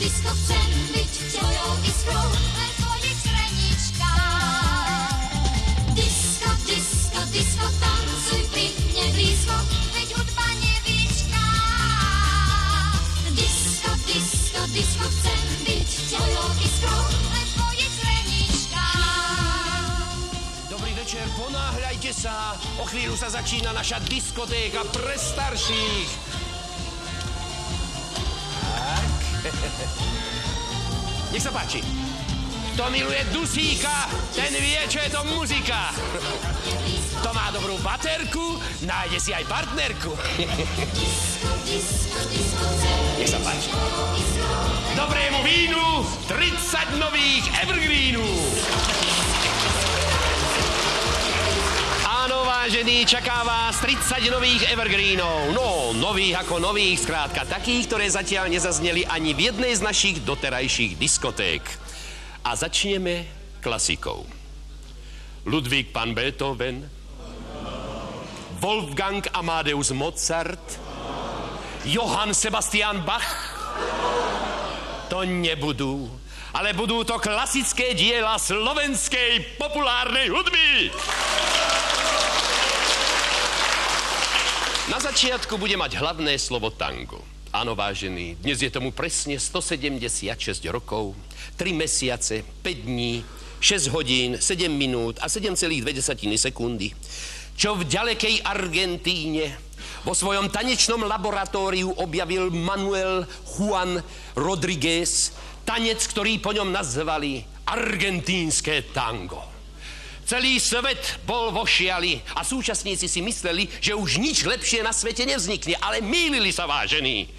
disko chcem byť tvojou iskrou, len v tvojich streničkách. Disko, disko, disko, tancuj pri mne blízko, veď hudba nevyčká. Disko, disko, disko, chcem byť tvojou iskrou, len v tvojich streničkách. Dobrý večer, ponáhľajte sa. O chvíľu sa začína naša diskotéka pre starších. Tak. Nech sa páči. Kto miluje dusíka, ten vie, čo je to muzika. Kto má dobrú baterku, nájde si aj partnerku. Nech sa páči. Dobrému vínu 30 nových evergreenů. Áno, vážení, čaká vás 30 nových evergreenov. No, nových ako nových, skrátka takých, ktoré zatiaľ nezazneli ani v jednej z našich doterajších diskoték. A začneme klasikou. Ludvík van Beethoven, Wolfgang Amadeus Mozart, Johann Sebastian Bach. To nebudú, ale budú to klasické diela slovenskej populárnej hudby. Na začiatku bude mať hlavné slovo tango. Áno, vážený, dnes je tomu presne 176 rokov, 3 mesiace, 5 dní, 6 hodín, 7 minút a 7,2 sekundy, čo v ďalekej Argentíne vo svojom tanečnom laboratóriu objavil Manuel Juan Rodriguez, tanec, ktorý po ňom nazvali argentínske tango. Celý svet bol vo šiali a súčasníci si mysleli, že už nič lepšie na svete nevznikne, ale mýlili sa, vážení.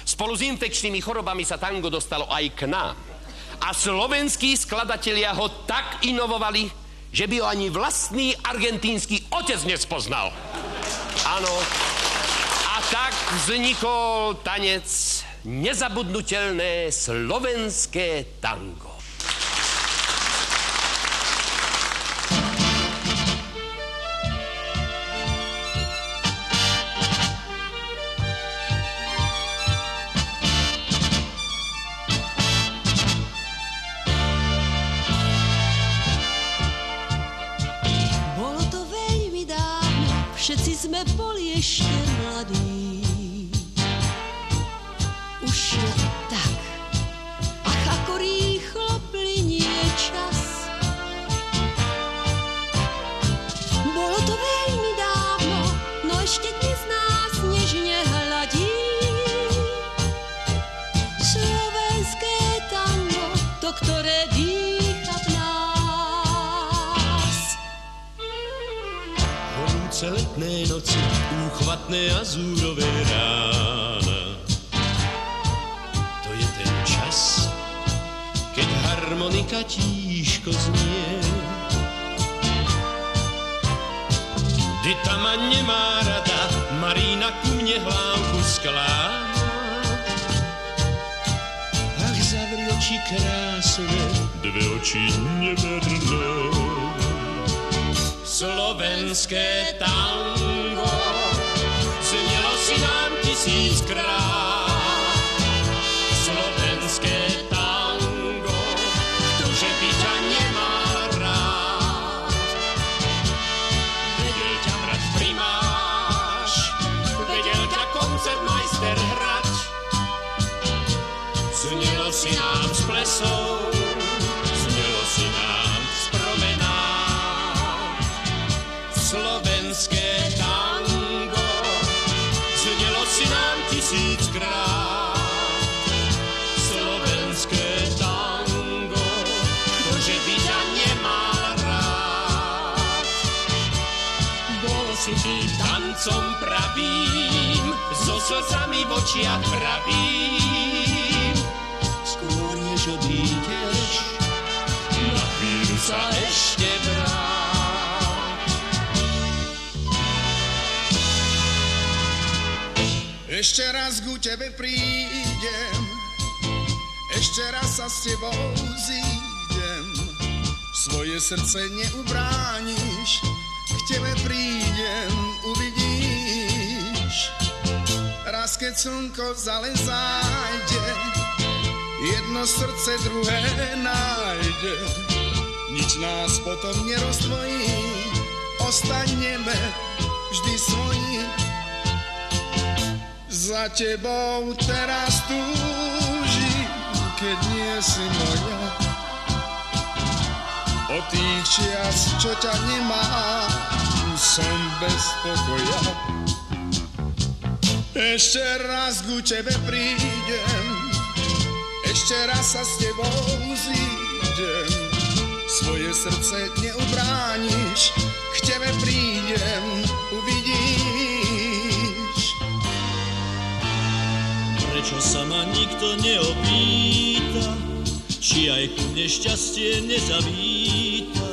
Spolu s infekčnými chorobami sa tango dostalo aj k nám. A slovenskí skladatelia ho tak inovovali, že by ho ani vlastný argentínsky otec nespoznal. Áno. A tak vznikol tanec nezabudnutelné slovenské tango. Všetci sme boli ešte mladí. Už je to tak, ach, ako rýchlo plynie čas. Bolo to veľmi dávno, no ešte dnes nás nežne hladí. Slovenské tango, to, ktoré dýcha v nás. Letné noci, úchvatné azúrové rána. To je ten čas, keď harmonika tížko znie. Dita ma nemá rada, Marína ku mne hlávku skláňa. Ach, zavri oči krásne, dve oči neverné. Slovenské tango znelo si nám 1000-krát. Slovenské tango, ktože by ťa nemá rád. Vedel ťa brať primáš, vedel ťa koncertmajster hrať. Znelo si nám z plesou, znelo si nám z promenád. Slovenské tango znelo si nám 1000-krát. Slovenské tango, ktože by ťa nemal rád. Bol si tým tancom pravým, so slzami v očiach pravým. Skôr než odídeš, na chvíľu sa ešte vráť. Ešte raz ku tebe prídem, ešte raz sa s tebou zídem. Svoje srdce neubrániš, k tebe prídem, uvidíš. Raz keď slnko zájde, jedno srdce druhé nájde. Nič nás potom nerozvojí, ostaneme vždy svoji. Za tebou teraz túžim, keď nie si moja. Od tých čias, čo ťa nemá, som bez pokoja. Ešte raz ku tebe prídem, ešte raz sa s tebou zídem. Svoje srdce neubrániš, k tebe prídem, uvidíš. Prečo sa ma nikto neopýta, či aj ku mne šťastie nezavíta?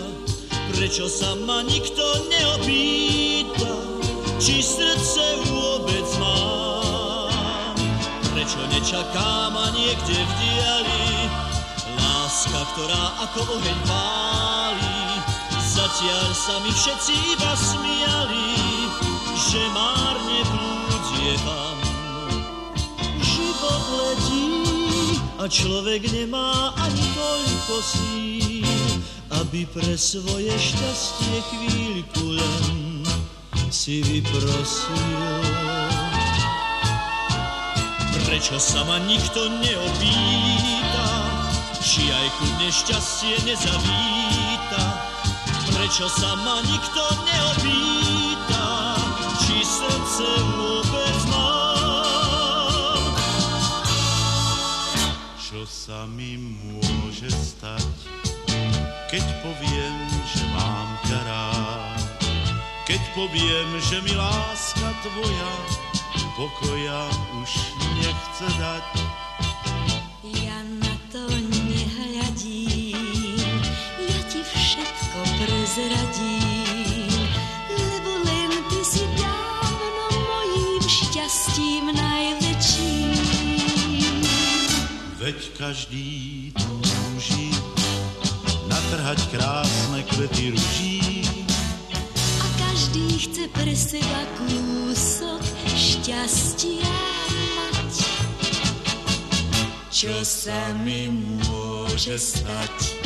Prečo sa ma nikto neopýta, či srdce vôbec mám? Prečo nečakám a niekde v diali láska, ktorá ako oheň pálí? Zatiaľ sa mi všetci iba smiali, že márne blúdievam. Život letí a človek nemá ani toľko síl, aby pre svoje šťastie chvíľku len si vyprosil. Prečo sa ma nikto neopýta, či aj ku mne šťastie nezavíta? Prečo sa ma nikto neopýta, či srdce vôbec mám? Čo sa mi môže stať, keď poviem, že mám ťa rád? Keď poviem, že mi láska tvoja pokoja už nechce dať. Ja na to nehľadím, ja ti všetko prezradím, lebo len ty si dávno mojím šťastím najväčším. Veď každý túži natrhať krásne kvety ruží, A každý chce pre seba kúsok šťastia mať. Čo sa mi môže stať,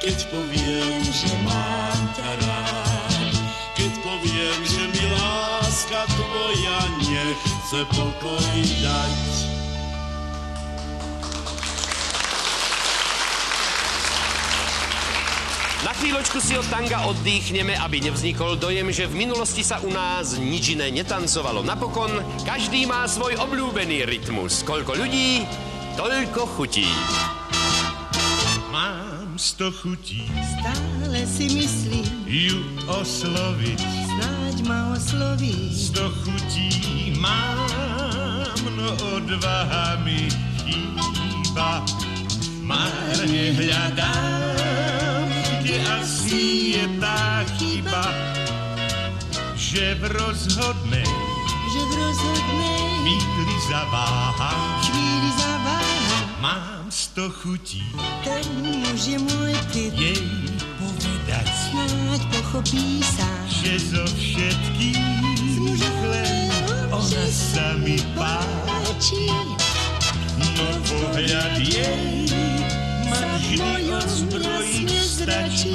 keď poviem, že mám ťa rád? Keď poviem, že mi láska tvoja nechce pokoj dať. Na chvíľočku si od tanga oddychneme, aby nevznikol dojem, že v minulosti sa u nás nič iné netancovalo. Napokon každý má svoj obľúbený rytmus. Koľko ľudí, toľko chutí. Mám 100 chutí stále si myslím, ju osloviť. snáď ma osloví. 100 chutí mám, no odvaha mi chýba. Márne hľadám, kde asi je tá chyba, že v rozhodnej chvíli zaváham. Mám 100 chutí Ten muž je môj typ, jej povedať, snáď pochopí sám. že zo všetkých len ona sa mi páči. No pohľad jej ma vždy ozbrojiť stačí.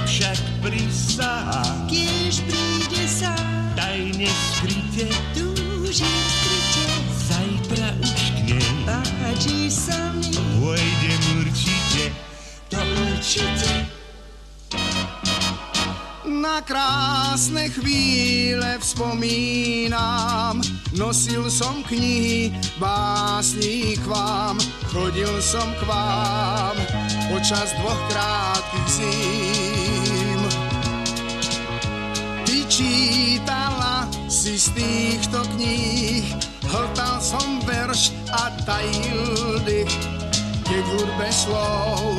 Však prisahám, Kiež príde sám, tajne skryte, túžim skryte, zajtra už k nej páči sa mi, pôjdem určite. to určite. Na krásne chvíle vzpomínam, nosil som knihy, básní k vám, chodil som k vám počas 2 krátkych zím. Ty čítala si z týchto kníh, hltal som verš a tajil dych, keď v hudbe slov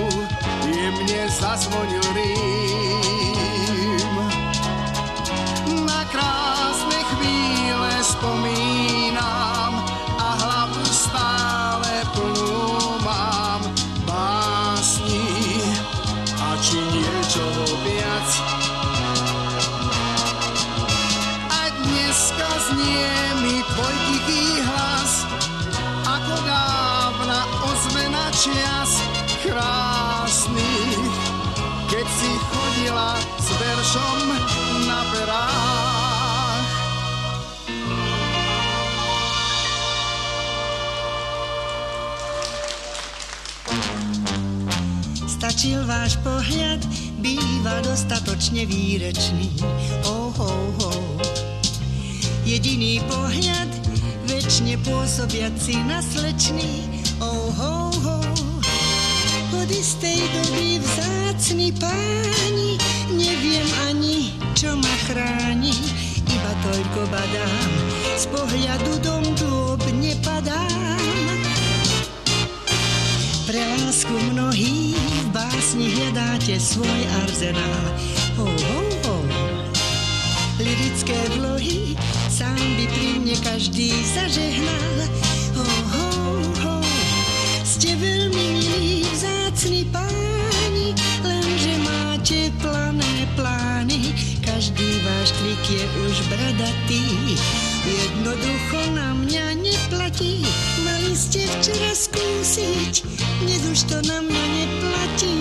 jemne zazvonil rým. Na krásne chvíle spomínam a hlavu stále plnú mám básni a či niečo viac. A dneska znie mi tvoj tichý hlas, ako dávna ozve chodila s veršom na perách. Stačil váš pohľad, býva dostatočne výrečný. Oh, oh, oh. Jediný pohľad, večne pôsobiaci na slečný. Oh, oh, oh. Od istej doby vzácni páni, neviem ani, čo ma chráni. Iba toľko badám, z pohľadu dom dôb nepadám. Pre lásku mnohí v básni hľadáte svoj arzenál. Ho, ho, ho. Lyrické vlohy sám by pri mne každý zažehnal. Ho, ho, ho. Ste veľmi milí, vzácni páni, lenže máte plané plány. Každý váš trik je už bradatý, jednoducho na mňa neplatí. Mali ste včera skúsiť, dnes už to na mňa neplatí.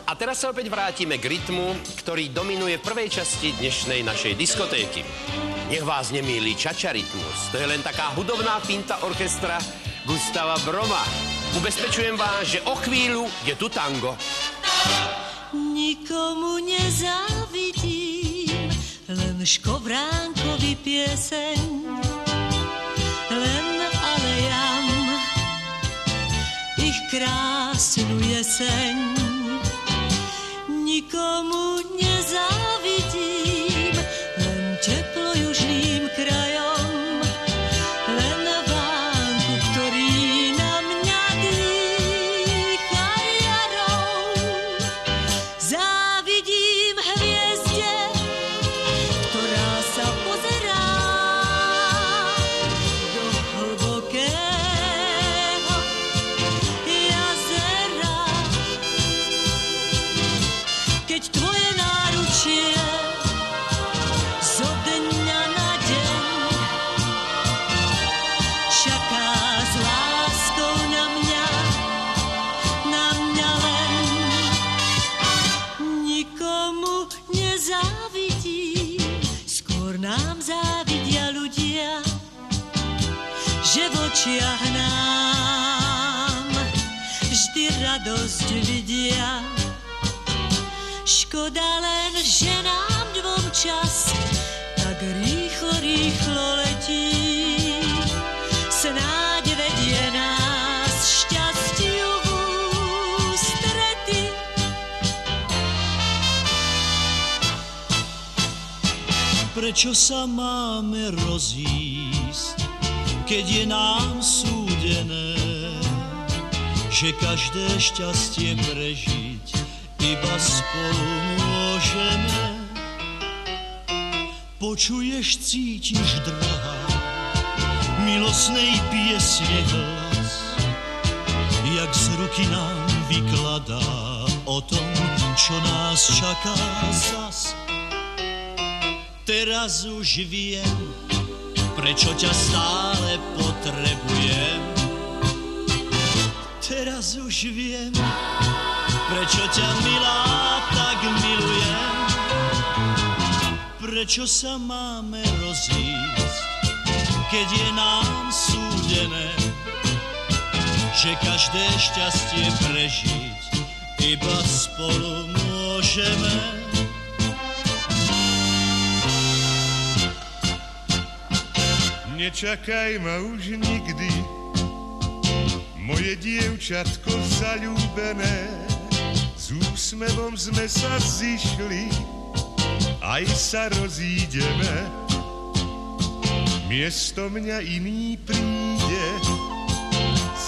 A teraz sa opäť vrátime k rytmu, ktorý dominuje v prvej časti dnešnej našej diskotéky. Nech vás nemýli čača rytmus, to je len taká hudobná finta orchestra Gustava Broma. Ubezpečujem vás, že o chvíľu je tu tango. Nikomu nezávidím, len škovránkovi pieseň, len alejam ich krásnu jeseň. Nikomu nezávidím, len teplo južným krajom, len vánku, ktorý na mňa dýcha jarou. Závidím hviezde, ktorá sa pozerá do hlbokého jazera. Keď tvoje náručie zo dňa na deň čaká s láskou na mňa len. Nikomu nezávidím, skôr nám závidia ľudia, že v očiach nám vždy radosť vidia. Škoda len, že nám dvom čas tak rýchlo, rýchlo letí. Snáď vedie nás šťastiu v ústrety. Prečo sa máme rozísť, keď je nám súdené, že každé šťastie prežiť iba spolu môžeme? Počuješ, cítiš, drahá, milostnej piesne hlas, jak z ruky nám vykladá o tom, čo nás čaká zas. Teraz už viem, prečo ťa stále potrebujem. Teraz už viem, prečo ťa, milá, tak milujem. Prečo sa máme rozísť, keď je nám súdené, že každé šťastie prežiť iba spolu môžeme? Nečakaj ma už nikdy, moje dievčatko zaľúbené. S úsmevom sme sa zišli, aj sa rozídeme. Miesto mňa iný príde,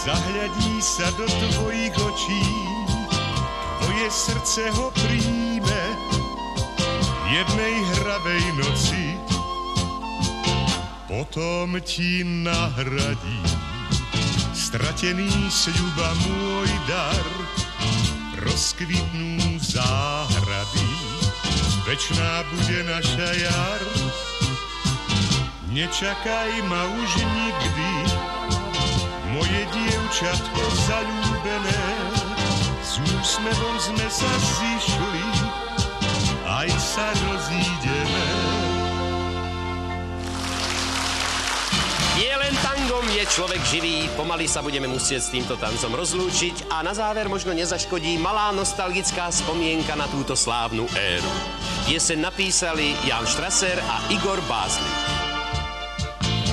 zahľadí sa do tvojich očí, tvoje srdce ho príjme jednej hravej noci. Potom ti nahradí stratený sľub a môj dar, rozkvitnú záhrady, večná bude naša jar. Nečakaj ma už nikdy, moje dievčatko zaľúbené, s nebom sme sa zišli, aj sa rozídeme. Nie len tangom je človek živý, pomaly sa budeme musieť s týmto tancom rozlúčiť a na záver možno nezaškodí malá nostalgická spomienka na túto slávnu éru. Pieseň napísali Jan Strasser a Igor Bázlik.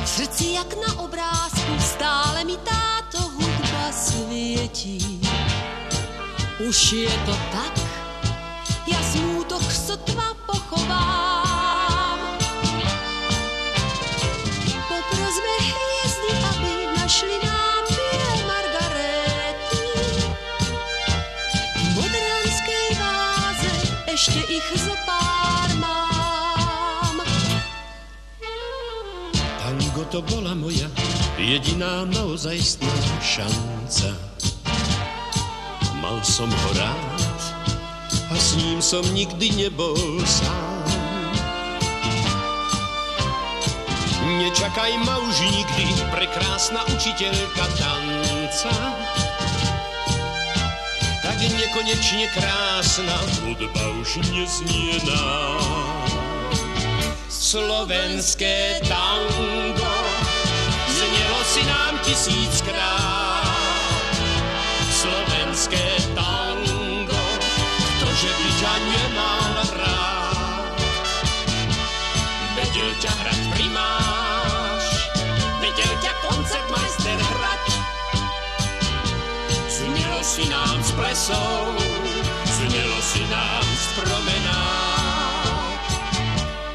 V srdci jak na obrázku stále mi táto hudba svietí. Už je to tak, ja smútok sotva pochovám. Poprosme hviezdy, aby našli nám biele margaréty. V modranskej váze ešte ich zopár mám. Tango to bola moja jediná naozajstná šanca. Mal som ho rád a s ním som nikdy nebol sám. Nečakaj ma už nikdy, prekrásna učiteľka tanca. Tak nekonečne krásna hudba už neznie nám. Slovenské tango znelo si nám 1000-krát. Slovenské tango, ktože by ťa nemal rád. Vedel ťa hrať primáš, vedel ťa koncertmajster hrať. Znelo si nám z plesov, znelo si nám z promenád.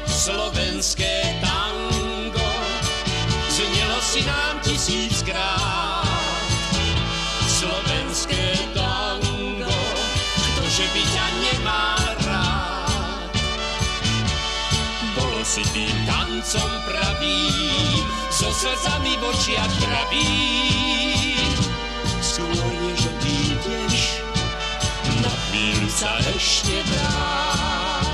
Slovenské tango znelo si nám 1000-krát. Slovenské tango, ktože by ťa nemal rád. Bolo si tým tancom pravým, so slzami v očiach pravým. Skôr než odídeš, na chvíľu sa ešte vráť.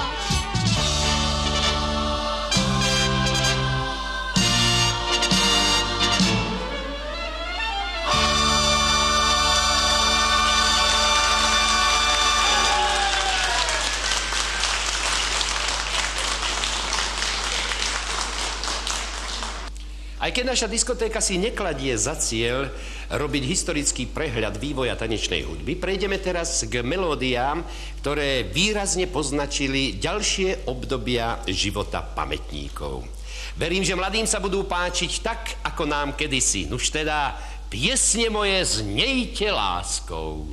Aj keď naša diskotéka si nekladie za cieľ robiť historický prehľad vývoja tanečnej hudby, prejdeme teraz k melódiám, ktoré výrazne poznačili ďalšie obdobia života pamätníkov. Verím, že mladým sa budú páčiť tak, ako nám kedysi. Nuž teda, piesne moje znejte láskou.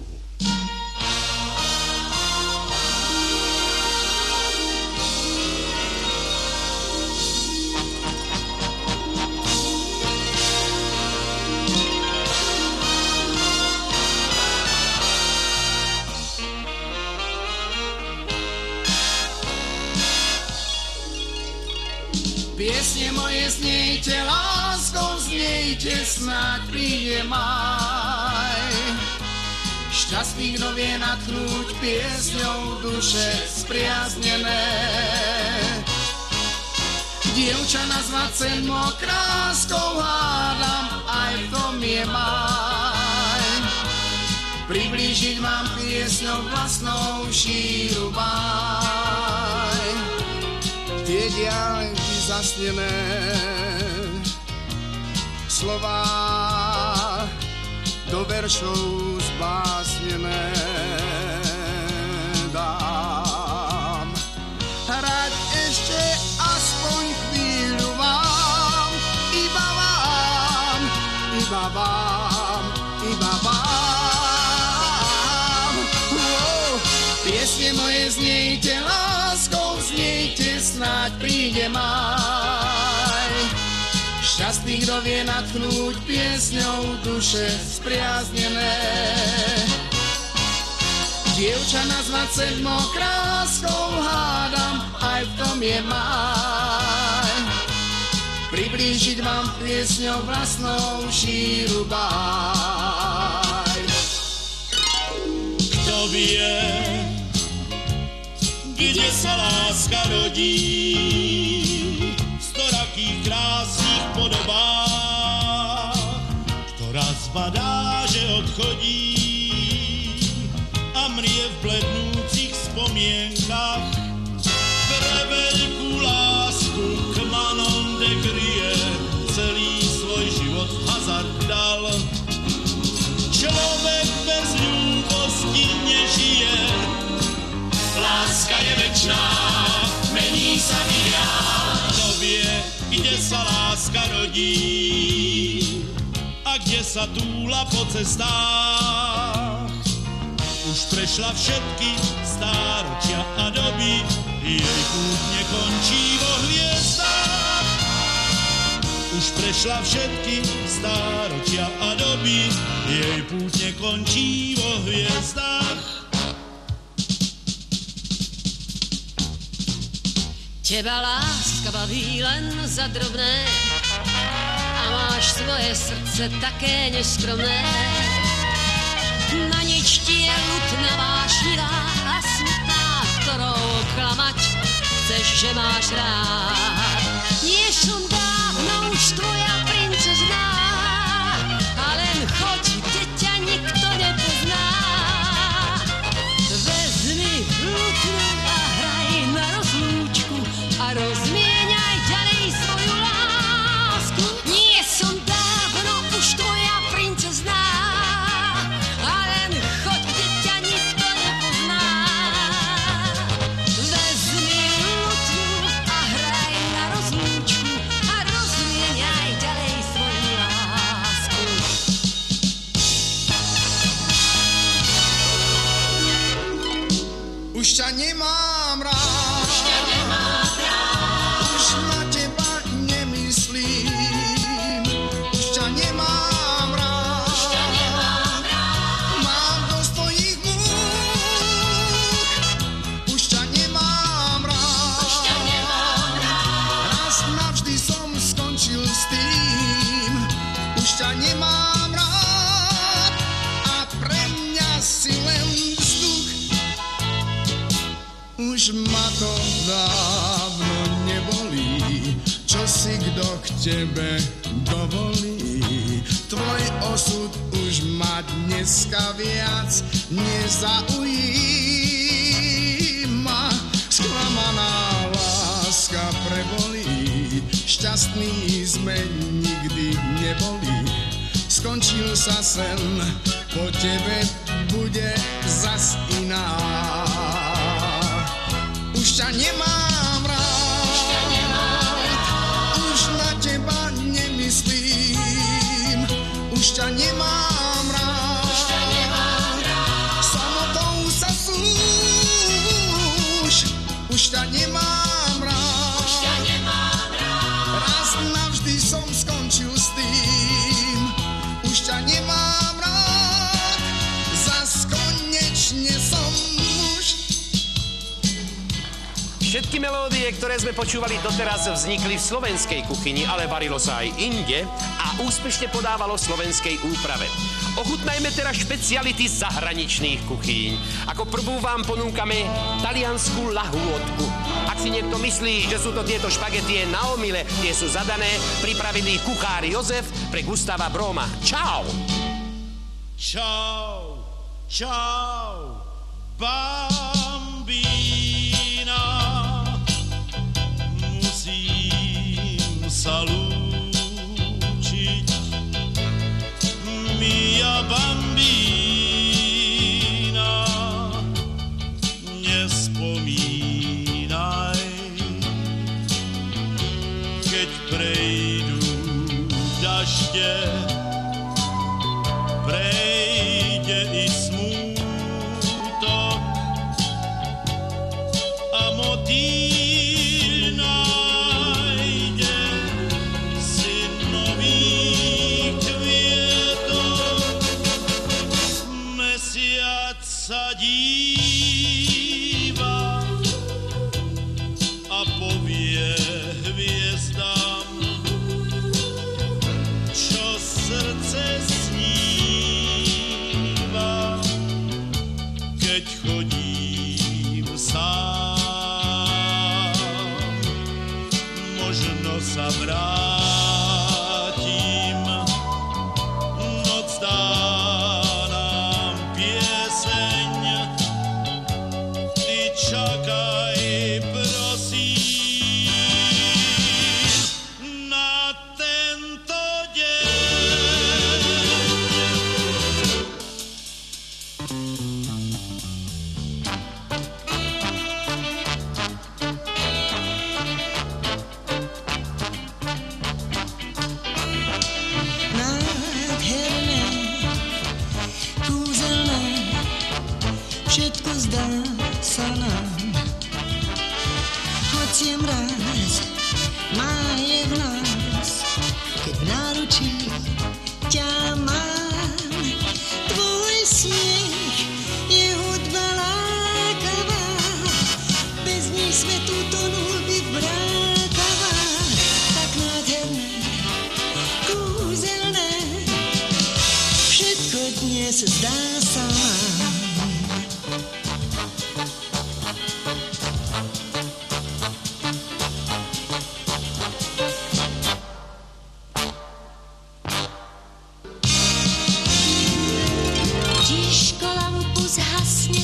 Piesne moje znejte láskou, znejte, snáď príde maj. Šťastný, kto vie nadchnúť piesňou duše spriaznené. Dievča nazvať sen mokráskou, hádam, aj v tom je maj. Priblížiť vám piesňou vlastnou šíru báj. Tie dialenky zasnené slová do veršov zbásnené dám. Hrať ešte aspoň chvíľu vám, iba vám, iba vám, iba vám. Piesne moje znejte láskou, znejte, snáď príde maj. Šťastný, kto vie nadchnúť piesňou duše spriaznené. Dievča nazvať sedmo kráskou, hádam, aj v tom je maj. Priblížiť vám piesňou vlastnou šíru báj. Kto vie, kde sa láska rodí, v storakých krásnych podobách, ktorá zbadá, že odchodí a mrie v v blednúcich spomienkach pre veľkú lásku k manom de Grie celý svoj život v hazard dal. Človek bez ľúbosti nežije, láska je večná, mení sa ideál. Kto vie, kde sa láska rodí a kde sa túla po cestách. Už prešla všetky stáročia a doby, jej púť nekončí vo hviezdách. Už prešla všetky stáročia a doby, jej púť nekončí vo hviezdách. Teba láska baví len za drobné a máš svoje srdce také neskromné. Na nič ti je lutná vášnivá a smutná, ktorou oklamať chceš, že máš rád. Nie som dávno už tvoja princezná a len choď, kde ťa nikto nepozná. Vezmi lutnú a hraj na rozlúčku a rozmieňaj ďalej svoju lásku. Nie som dávno už tvoja princezná a len choď, kde ťa nikto nepozná. Vezmi lutnú a hraj na rozlúčku a rozmieňaj ďalej svoju lásku. Už ťa nemám rád, už na teba nemyslím, už ťa nemám rád, mám dosť tvojich múk, už ťa nemám rád, raz navždy som skončil s tým, už ťa nemám rád a pre mňa si len vzduch. Už ma to dávno nebolí, čo si kdo k tebe dovolí. Tvoj osud už ma dneska viac nezaujíma. Sklamaná láska prebolí, šťastný sme nikdy neboli. Skončil sa sen, po tebe bude zas iná. Už ťa nemám rád, už na teba nemyslím, už ťa nemám rád, samotou sa súž, už ťa nemám rád, raz navždy som skončil s tým, už ťa nemám rád, zas konečne som muž. Všetky melódie, ktoré sme počúvali doteraz, vznikli v slovenskej kuchyni, ale varilo sa aj inde a úspešne podávalo v slovenskej úprave. Ochutnajme teraz špeciality zahraničných kuchyň. Ako prvú vám ponúkame taliansku lahôdku. Ak si niekto myslí, že sú to tieto špagetie na omyle, tie sú zadané, pripravili kuchár Jozef pre Gustava Broma. Čau! Čau, čau, bambina. Musím sa lúčiť, mia bambina. Nespomínaj, keď prejdú dažde, prejde i smútok a motýl nájde si nový kvietok. Mesiac sa díva a povie hviezdám, čo srdce sníva, keď chodím sám. Možno sa vrátim, noc dá nám pieseň zdá sa nám. Hoď je mráz, má je v nás, keď v náručí ťa mám. Tvoj smiech je hudba lákavá, bez ní svetu tonul by v brákavách. Tak nádherné, kúzelné, všetko dnes zdá sa nám. Tížko lampu zhasne,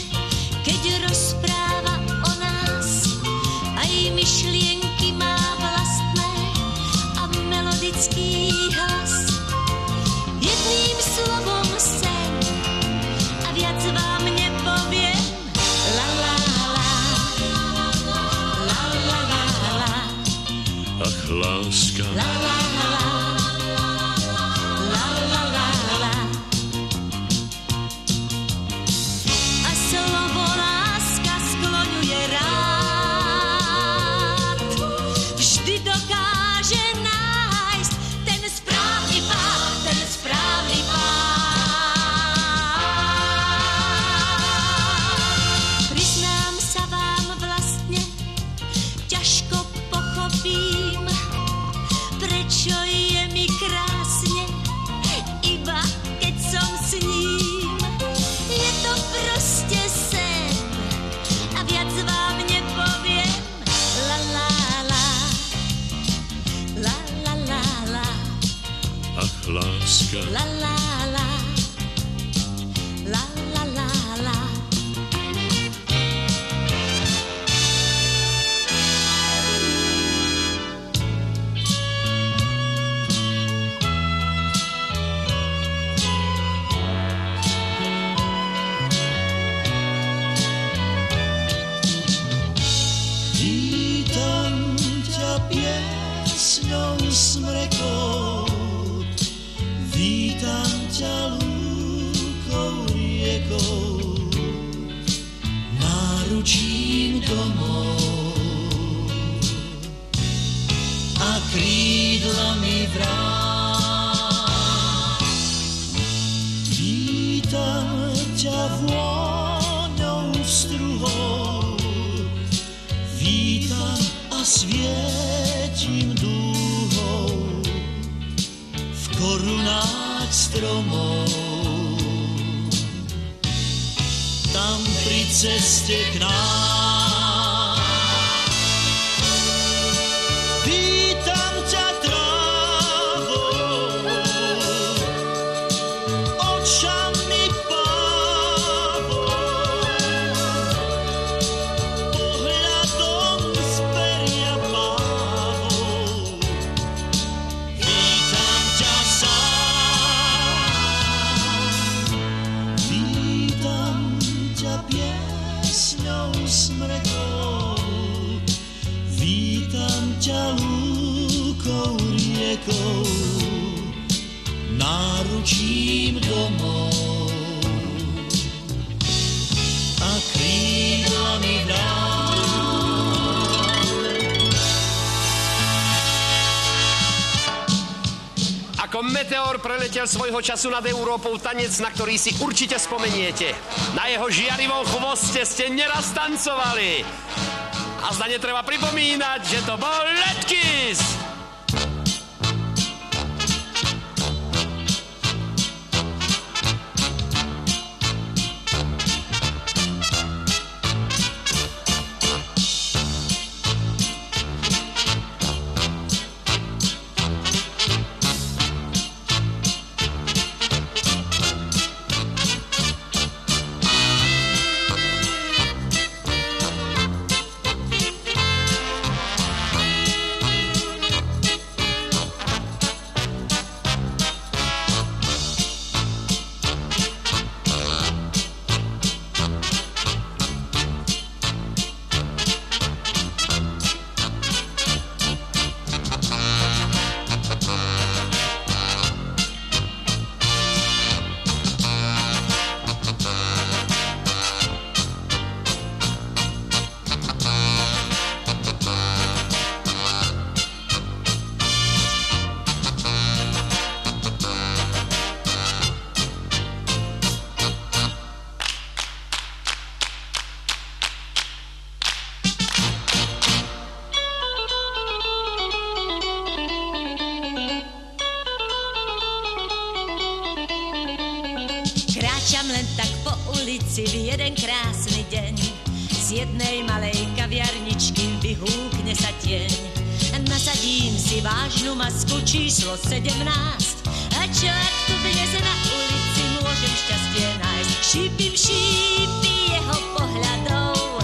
keď rozpráva o nás. Aj myšlienky má vlastné a melodický hlas. Jedným slovom sen a viac vám nepoviem. La la la, la la la la, Ach, láska, la la la, la la la la. A slovo láska skloňuje rád. Vždy dokáže nájsť ten správny pád, ten správny pád. Priznám sa vám vlastne, ťažko pochopím, prečo je mi krásne, iba keď som s ním. Je to proste sen a viac vám nepoviem. La la la, la la la la, ach, láska, la la la, la la la la. Vítam ťa piesňou smrekou, vítam ťa lúkou riekou, náručím domov a krídlami vrát. Vítam ťa vôňou vstruhov, vítam a svietim dúhou v korunách stromov. Tam pri ceste k nám vítam ťa trávou, očami pávou, pohľadom z peria pávou. Vítam ťa sám, vítam ťa piesňou smrekou, vítam ťa lúkou riekou, náručím domov a krídlami vrát. Ako meteor preletel svojho času nad Európou tanec, na ktorý si určite spomeniete. Na jeho žiarivom chvoste ste neraz tancovali. A zda netreba pripomínať, že to bol Let Kiss. ulici v jeden krásny deň. Z jednej malej kaviarničky vyhúkne sa tieň. Nasadím si vážnu masku číslo 17. A čo ak tu dnes na ulici môžem šťastie nájsť? Šípim šípy jeho pohľadov.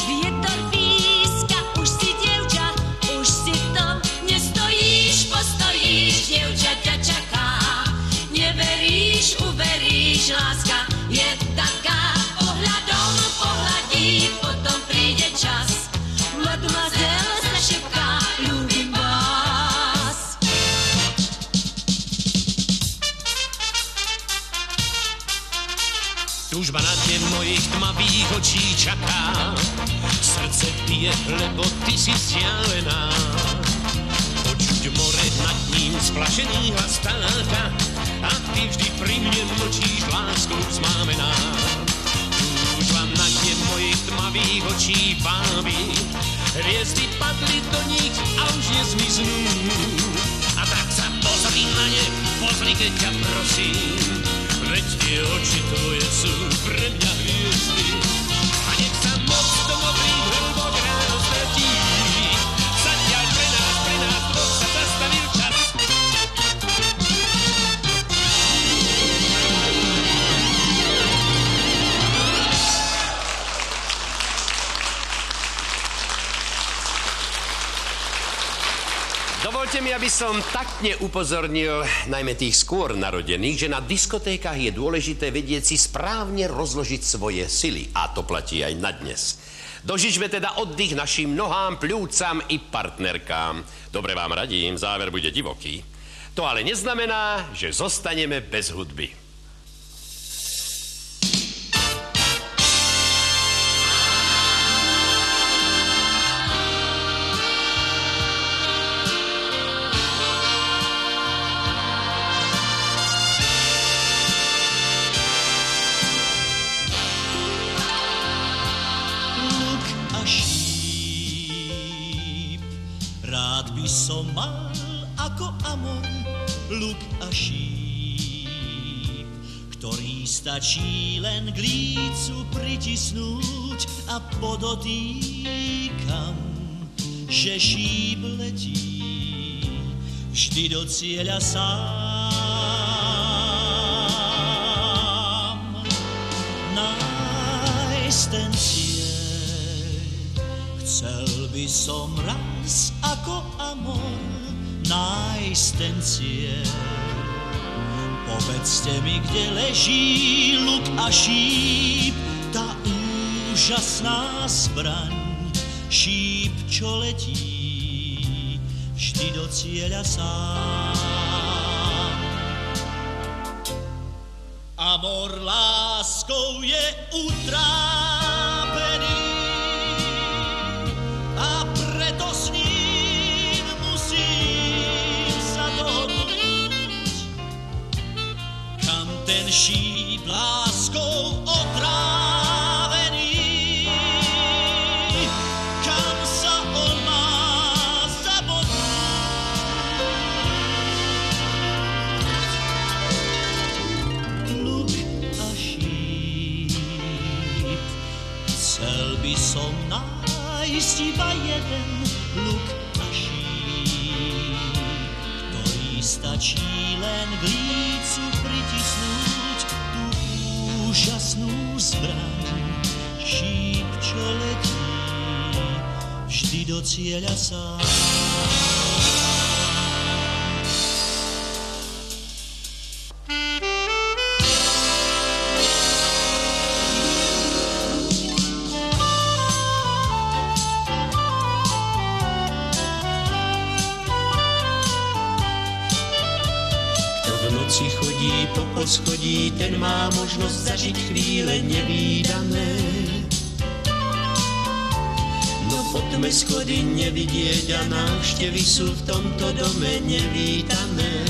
Vietor píska, už si dievča, už si v tom nestojíš, postojíš, dievča ťa čaká. Neveríš, uveríš, láska je taká. Pohľadom pohľadí, potom príde čas. Mademoiselle zašepká, ľúbim vás. Túžba na dne mojich tmavých očí čaká. Srdce bije, lebo ty si vzdialená. Počuť more nad ním splašený hlas vtáka. A ty vždy pri mne mlčíš, láskou zmámená. Túžba na dne mojich tmavých očí vábi. Hviezdy padli do nich a už nezmiznú. A tak sa pozri na ne, pozri, keď ťa prosím. Veď tie oči tvoje sú pre mňa hviezdy. A nech sa moc do modrých hlbok ráno stratí. Zatiaľ pre nás dvoch sa zastavil čas. Dovolte mi, aby som taktne upozornil najmä tých skôr narodených, že na diskotékach je dôležité vedieť si správne rozložiť svoje sily. A to platí aj na dnes. Dožičme teda oddych našim nohám, pľúcam i partnerkám. Dobre vám radím, záver bude divoký. To ale neznamená, že zostaneme bez hudby. Som mal ako amor, luk a šíp, ktorý stačí len k lícu pritisnúť a podotýkam, že šíp letí vždy do cieľa sám. Nájsť ten cieľ chcel by som raz ako amor, nájsť ten cieľ. Povedzte mi, kde leží luk a šíp, tá úžasná zbraň, šíp, čo letí vždy do cieľa sám. Amor láskou je utrápený a preto s ním musím sa dohodnúť, kam ten šíp láskou otrávený, kam sa on má zabodnúť. Luk a šíp, chcel by som nájsť iba jeden luk a šíp, ktorý stačí len k lícu pritisnúť tú úžasnú zbraň. Šíp, čo letí vždy do cieľa sám. Chodí po poschodí, ten má možnosť zažiť chvíle nevídané. No poďme schody nevidieť a návštevy sú v tomto dome nevítané.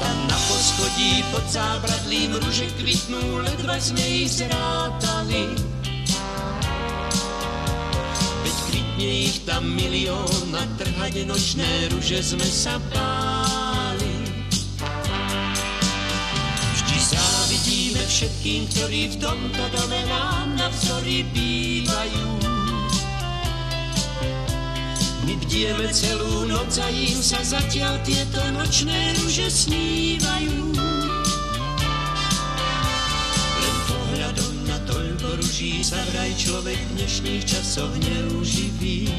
Tam na poschodí pod zábradlím ruže kvitnú, ledva sme ich zrátali. Veď kvitne ich tam milión a trhať nočné ruže sme sa báli. všetkým, ktorí v tomto dome nám navzdory bývajú. My bdieme celú noc a im sa zatiaľ tieto nočné ruže snívajú. Len pohľadom na toľko ruží sa vraj človek v dnešných časoch neuživí.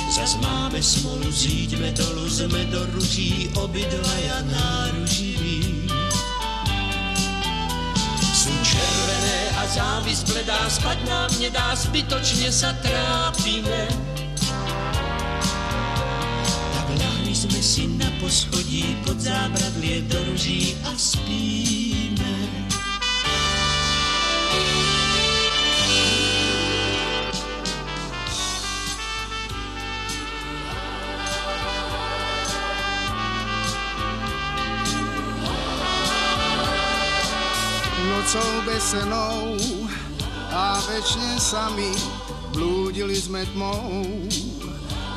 Zas máme smolu, zíďme dolu, sme do ruží obidvaja náruživí. Sú červené a závisť bledá, spať nám nedá, zbytočne sa trápime. Tak ľahli sme si na poschodí pod zábradlie do ruží a spíme. Nocou besenou a večne sami blúdili sme tmou,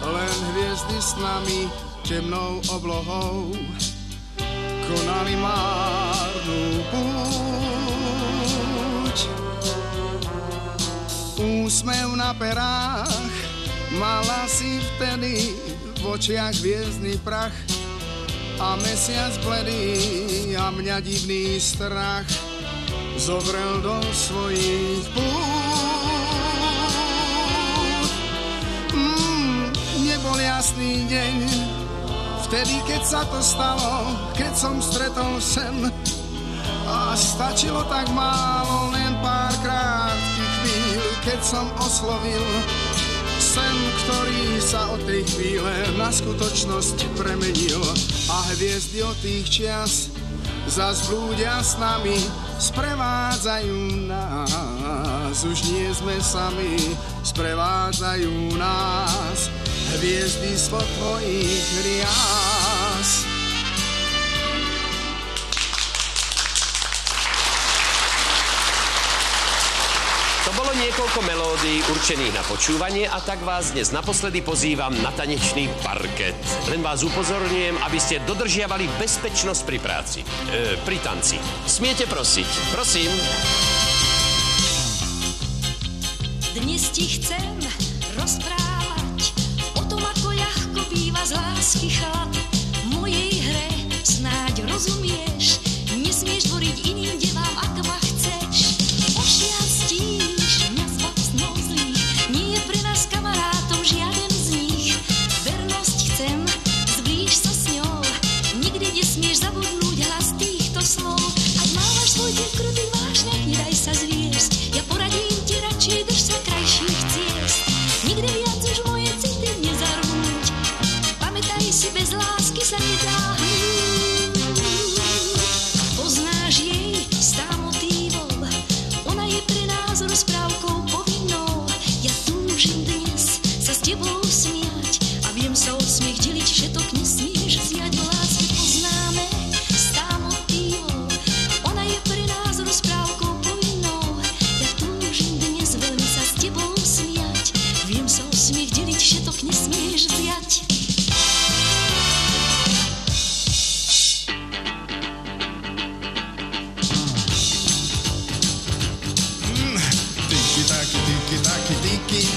len hviezdy s nami temnou oblohou konali márnu púť. Úsmev na perách mala si vtedy v očiach hviezdny prach a mesiac bledý a mňa divný strach zovrel do svojich pút. Nebol jasný deň, vtedy, keď sa to stalo, keď som stretol sen. A stačilo tak málo, len pár krátkych chvíľ, keď som oslovil sen, ktorý sa od tej chvíle na skutočnosť premenil. A hviezdy od tých čias zas blúdia s nami, sprevádzajú nás, už nie sme sami, sprevádzajú nás hviezdy spod tvojich rias. To bolo niekoľko melódií určených na počúvanie a tak vás dnes naposledy pozývam na tanečný parket. Len vás upozorňujem, aby ste dodržiavali bezpečnosť pri práci. Pri tanci. Smiete prosiť. Prosím. Dnes ti chcem rozprávať o tom, ako ľahko býva z lásky chlap. Mojej hre snáď rozumieš, nesmieš dvoriť iným devám, ak ma chceš. Ošiastíš mňa s vlastnou zlých, nie je pre nás kamarátov žiaden z nich. Vernosť chcem, zblíž sa s ňou, nikdy nesmieš zabudnúť hlas týchto slov. Ak mávaš svoj deň v krutých vášniach, nedaj sa zviesť, ja poradím ti radšej, drž sa krajších ciest. Nikdy viac už moje city nezarmúť, pamätaj si, bez lásky sa nedá hnúť. Poznáš jej stá motívov, ona je pre nás rozprávkou povinnou. Ja túžim dnes sa s tebou smiať a viem sa o smiech deliť, všetok nesmieš vziať. Lásky poznáme stá motívov, ona je pre nás rozprávkou povinnou. Ja túžim dnes veľmi sa s tebou smiať, viem sa o smiech deliť, všetok nesmieš vziať.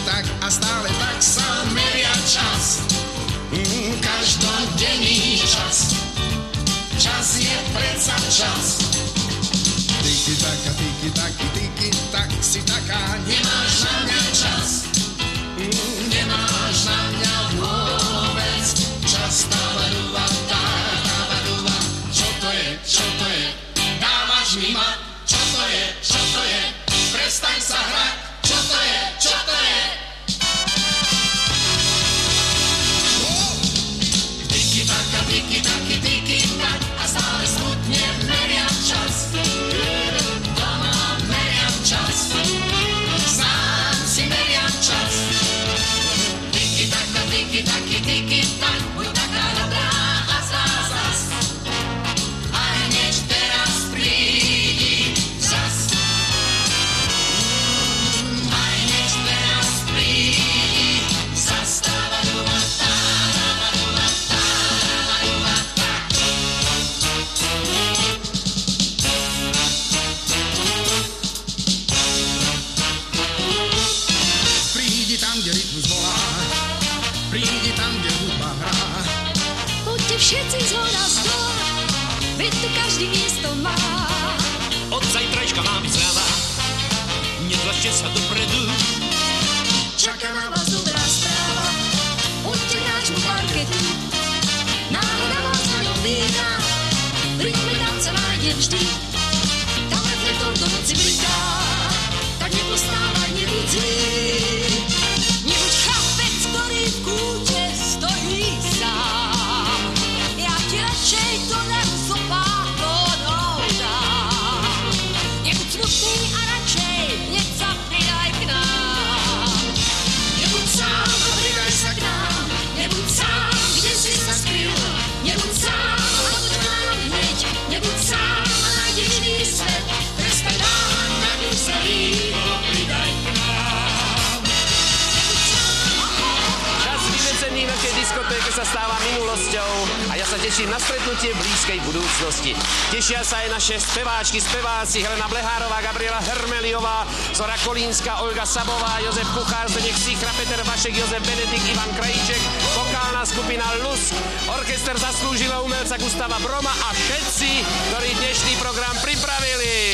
Tak a stále tak sa meria čas, každodenný čas, čas je predsa čas. Tiki tak, si taká, nemáš na mňa čas, nemáš na mňa vôbec čas. Tabaduba, čo to je, dávaš mi ma, čo to je, prestaň sa hrať, čo to je. Tiki tak a stále smutne meriam čas. Doma meriam čas, sám si meriam čas. Tiki tak, buď taká dobrá a zás. A hneď teraz prídi zas. všetci zhoda stôl, veď tu každý miesto má. Od zajtrajška má byť zľava, netlačte sa dopredu. Čaká na vás dobrá správa, poďte hráčmu parketu. Náhoda vás na ňom víta, v rytme tanca nájde vždy. Tam reflektor do noci bliká, tak nepostávaj, nebuď zlý. Nebuď chlapec, ktorý v kúte stojí sám. Ja ti radšej to nezopákonou dám. Nebuď smutný a radšej hneď sa pridaj k nám. Nebuď sám a pridaj sa k nám. Nebuď sám, kde si sa skryl. Nebuď sám a buď nám hneď. Nebuď sám a nájdeš iný svet. Prestaň dávať na úsilí, pridaj k nám. Nebuď sám. Čas vymedzený v našej diskotéke sa stáva minulosťou a ja sa teším na stretnutie v blízkej budúcnosti. Tešia sa aj naše speváčky, speváci Helena Blehárová, Gabriela Hermeliová, Zora Kolínska, Olga Sabová, Jozef Kuchár, Zdeněk Sýchra, Peter Vašek, Jozef Benedikt, Ivan Krajíček, vokálna skupina Lusk, orchester zaslúžilého umelca Gustava Broma a všetci, ktorí dnešný program pripravili.